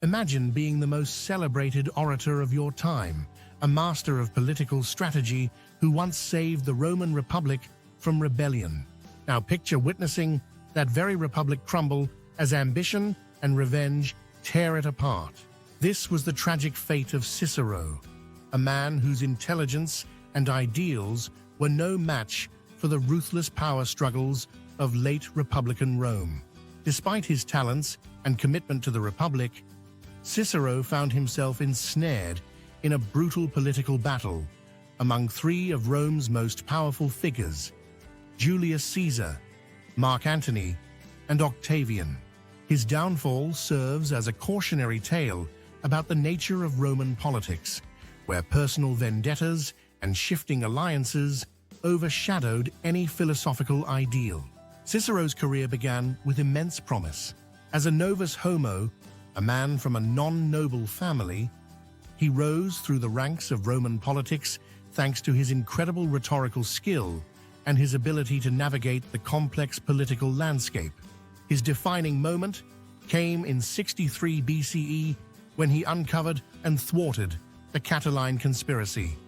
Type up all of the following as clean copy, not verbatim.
Imagine being the most celebrated orator of your time, a master of political strategy who once saved the Roman Republic from rebellion. Now picture witnessing that very republic crumble as ambition and revenge tear it apart. This was the tragic fate of Cicero, a man whose intelligence and ideals were no match for the ruthless power struggles of late Republican Rome. Despite his talents and commitment to the Republic, Cicero found himself ensnared in a brutal political battle among three of Rome's most powerful figures: Julius Caesar, Mark Antony, and Octavian. His downfall serves as a cautionary tale about the nature of Roman politics, where personal vendettas and shifting alliances overshadowed any philosophical ideal. Cicero's career began with immense promise. As a novus homo, a man from a non-noble family, he rose through the ranks of Roman politics thanks to his incredible rhetorical skill and his ability to navigate the complex political landscape. His defining moment came in 63 BCE when he uncovered and thwarted the Catiline Conspiracy,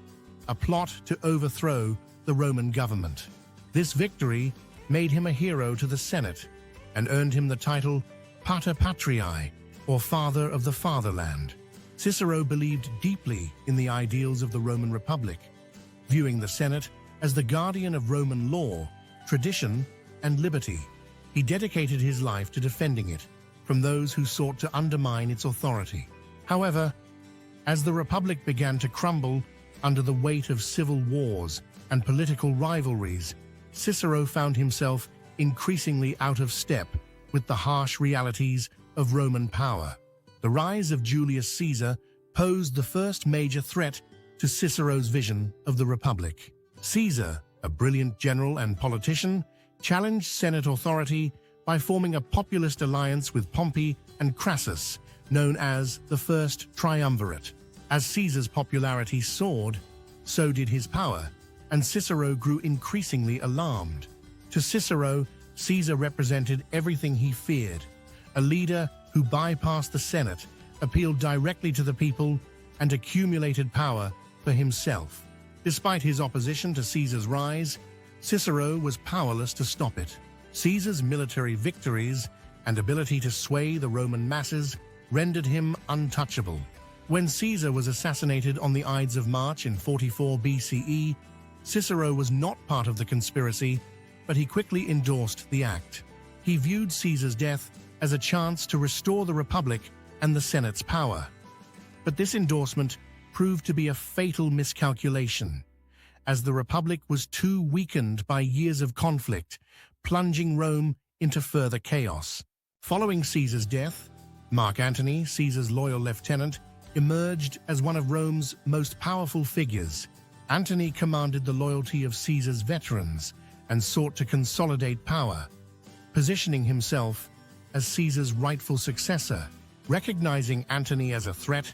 a plot to overthrow the Roman government. This victory made him a hero to the Senate and earned him the title Pater Patriae, or Father of the Fatherland. Cicero believed deeply in the ideals of the Roman Republic, viewing the Senate as the guardian of Roman law, tradition, and liberty. He dedicated his life to defending it from those who sought to undermine its authority. However, as the Republic began to crumble under the weight of civil wars and political rivalries, Cicero found himself increasingly out of step with the harsh realities of Roman power. The rise of Julius Caesar posed the first major threat to Cicero's vision of the Republic. Caesar, a brilliant general and politician, challenged Senate authority by forming a populist alliance with Pompey and Crassus, known as the First Triumvirate. As Caesar's popularity soared, so did his power, and Cicero grew increasingly alarmed. To Cicero, Caesar represented everything he feared: a leader who bypassed the Senate, appealed directly to the people, and accumulated power for himself. Despite his opposition to Caesar's rise, Cicero was powerless to stop it. Caesar's military victories and ability to sway the Roman masses rendered him untouchable. When Caesar was assassinated on the Ides of March in 44 BCE, Cicero was not part of the conspiracy, but he quickly endorsed the act. He viewed Caesar's death as a chance to restore the Republic and the Senate's power. But this endorsement proved to be a fatal miscalculation, as the Republic was too weakened by years of conflict, plunging Rome into further chaos. Following Caesar's death, Mark Antony, Caesar's loyal lieutenant, emerged as one of Rome's most powerful figures. Antony commanded the loyalty of Caesar's veterans and sought to consolidate power, positioning himself as Caesar's rightful successor. Recognizing Antony as a threat,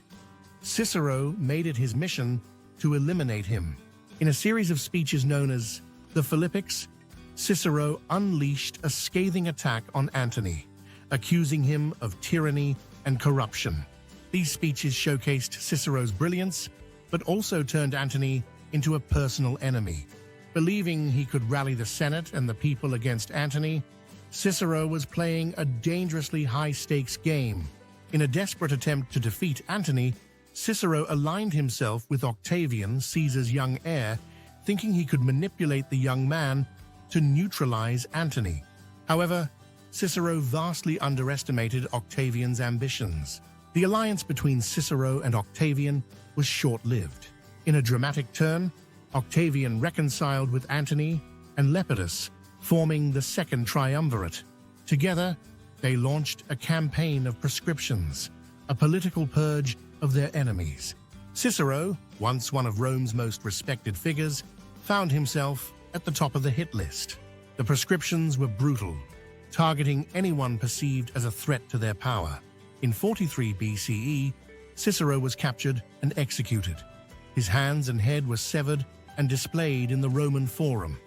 Cicero made it his mission to eliminate him. In a series of speeches known as the Philippics, Cicero unleashed a scathing attack on Antony, accusing him of tyranny and corruption. These speeches showcased Cicero's brilliance, but also turned Antony into a personal enemy. Believing he could rally the Senate and the people against Antony, Cicero was playing a dangerously high-stakes game. In a desperate attempt to defeat Antony, Cicero aligned himself with Octavian, Caesar's young heir, thinking he could manipulate the young man to neutralize Antony. However, Cicero vastly underestimated Octavian's ambitions. The alliance between Cicero and Octavian was short-lived. In a dramatic turn, Octavian reconciled with Antony and Lepidus, forming the Second Triumvirate. Together, they launched a campaign of proscriptions, a political purge of their enemies. Cicero, once one of Rome's most respected figures, found himself at the top of the hit list. The proscriptions were brutal, targeting anyone perceived as a threat to their power. In 43 BCE, Cicero was captured and executed. His hands and head were severed and displayed in the Roman Forum,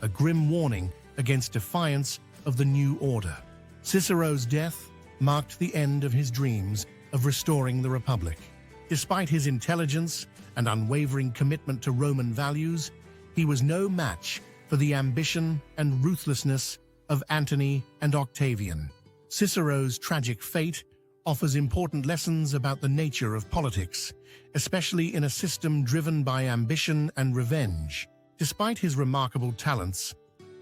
a grim warning against defiance of the new order. Cicero's death marked the end of his dreams of restoring the Republic. Despite his intelligence and unwavering commitment to Roman values, he was no match for the ambition and ruthlessness of Antony and Octavian. Cicero's tragic fate offers important lessons about the nature of politics, especially in a system driven by ambition and revenge. Despite his remarkable talents,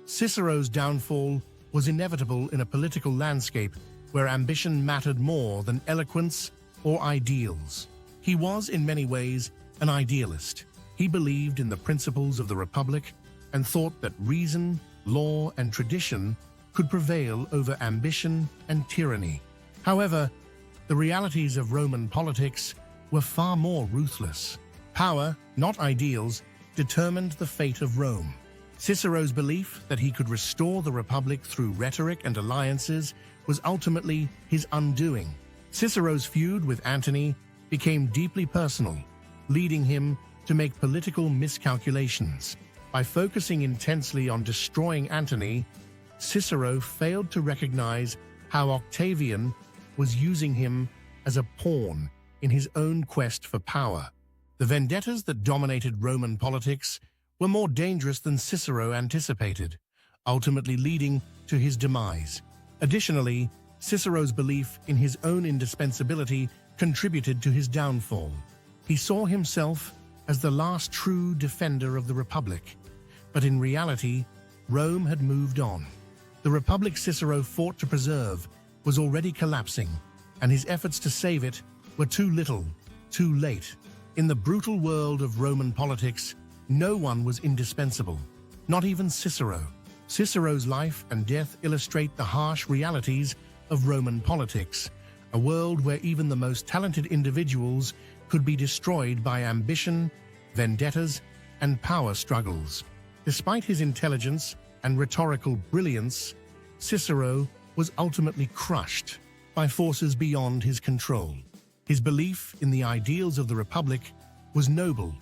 Cicero's downfall was inevitable in a political landscape where ambition mattered more than eloquence or ideals. He was, in many ways, an idealist. He believed in the principles of the Republic and thought that reason, law, and tradition could prevail over ambition and tyranny. However, the realities of Roman politics were far more ruthless. Power, not ideals, determined the fate of Rome. Cicero's belief that he could restore the Republic through rhetoric and alliances was ultimately his undoing. Cicero's feud with Antony became deeply personal, leading him to make political miscalculations. By focusing intensely on destroying Antony, Cicero failed to recognize how Octavian was using him as a pawn in his own quest for power. The vendettas that dominated Roman politics were more dangerous than Cicero anticipated, ultimately leading to his demise. Additionally, Cicero's belief in his own indispensability contributed to his downfall. He saw himself as the last true defender of the Republic, but in reality, Rome had moved on. The Republic Cicero fought to preserve was already collapsing, and his efforts to save it were too little, too late. In the brutal world of Roman politics, no one was indispensable, not even Cicero. Cicero's life and death illustrate the harsh realities of Roman politics, a world where even the most talented individuals could be destroyed by ambition, vendettas, and power struggles. Despite his intelligence and rhetorical brilliance, Cicero was ultimately crushed by forces beyond his control. His belief in the ideals of the Republic was noble,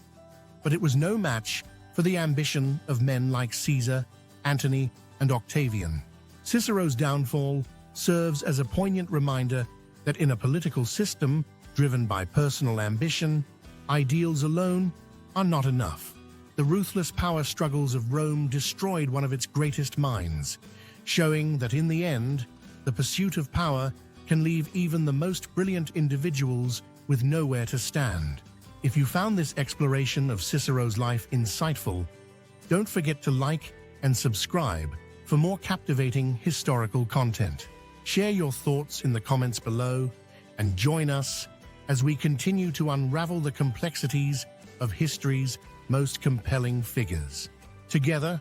but it was no match for the ambition of men like Caesar, Antony, and Octavian. Cicero's downfall serves as a poignant reminder that in a political system driven by personal ambition, ideals alone are not enough. The ruthless power struggles of Rome destroyed one of its greatest minds, showing that in the end, the pursuit of power can leave even the most brilliant individuals with nowhere to stand. If you found this exploration of Cicero's life insightful, don't forget to like and subscribe for more captivating historical content. Share your thoughts in the comments below and join us as we continue to unravel the complexities of history's most compelling figures. Together,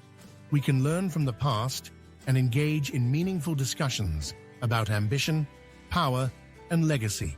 we can learn from the past and engage in meaningful discussions about ambition, power, and legacy.